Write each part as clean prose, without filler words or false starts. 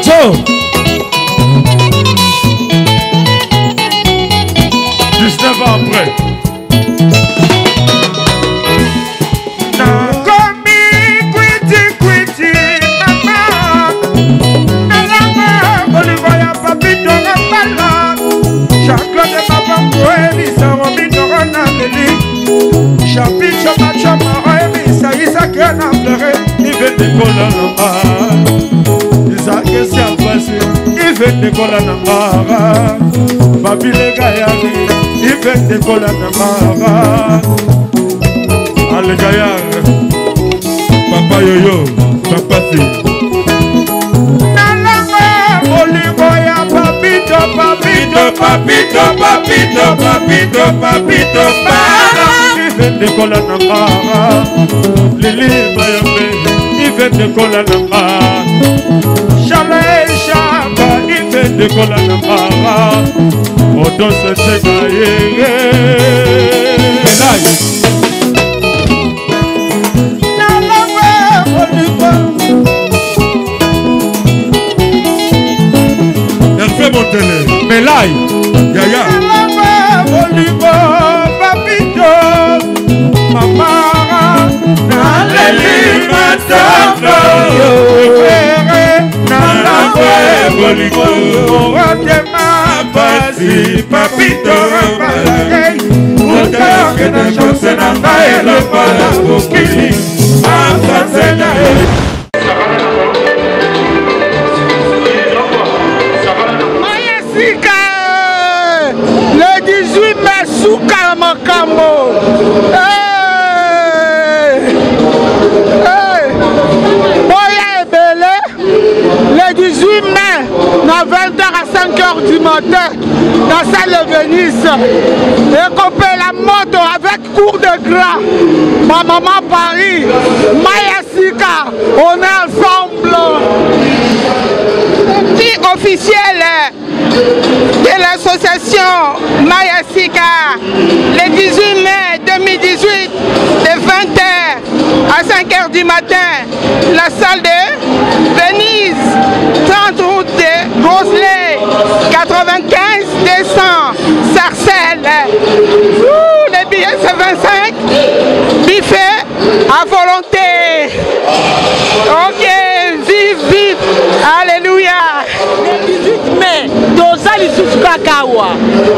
Joe. 19 ans après. Papa Yoyo, Papa Si. Papito, il fait de cola namara. Lili Mayambe, il fait de cola namara. Chalet Chaba, il fait de cola namara. Odo se segaye. Hervé Montele, Melay, Yaya. Papito, Mama, Naleli Matando, Nalangwe Boliko, Otema Basi, Papito, Otake na chance na mbaye la pala kokili, Afasena Souka Makambo. Boya Ebele, le 18 mai, à 20h à 5h du matin, dans la salle de Venise. Et copé la moto avec cours de gras. Ma maman Paris, Maya Sika, on est ensemble. Petit officiel de l'association Maya Sika, le 18 mai 2018, de 20h à 5h du matin, la salle de Venise, 30 route de Roselay, 95 200, Sarcelles. Les billets c'est 25, buffet à volonté. Ok, vive, vive, alléluia. Le 18 mai, Dozali Suskakawa,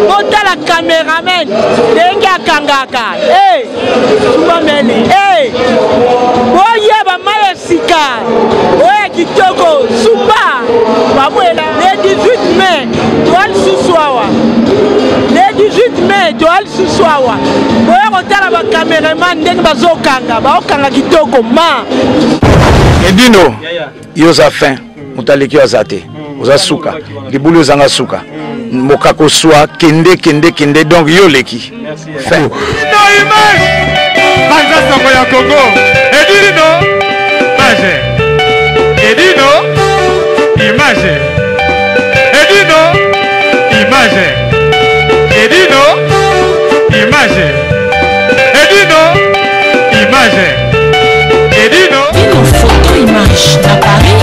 Mota la caméraman, Denga Kangaka, hey, Soumameli, hey, Oye Bamaya Sika, Oye Kitoko, Souba, Babuela, le 18 mai, Toal Souswawa, le 18 mai, Toal Souswawa, Oye Motala ba caméraman, Denga Bazokanga, Baokanga Kitoko, Ma. Edino, Yosa fin, Mutaliki Azate. Oza suka, libulu zanga suka. Mokako soa kende donc yo leki. Fin. No image. Banza soko ya Congo. Edino. Image. Edino. Image. Edino. Image. Edino. Image. Edino. Image. Edino. Dino photo image à Paris.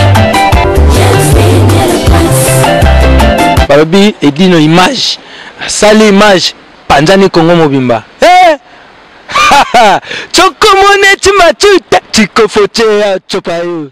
Balobi Edino image, sale image, panzani Congo mobimba. Eh, Chokomone timachuta, chikofoche ya chopayo.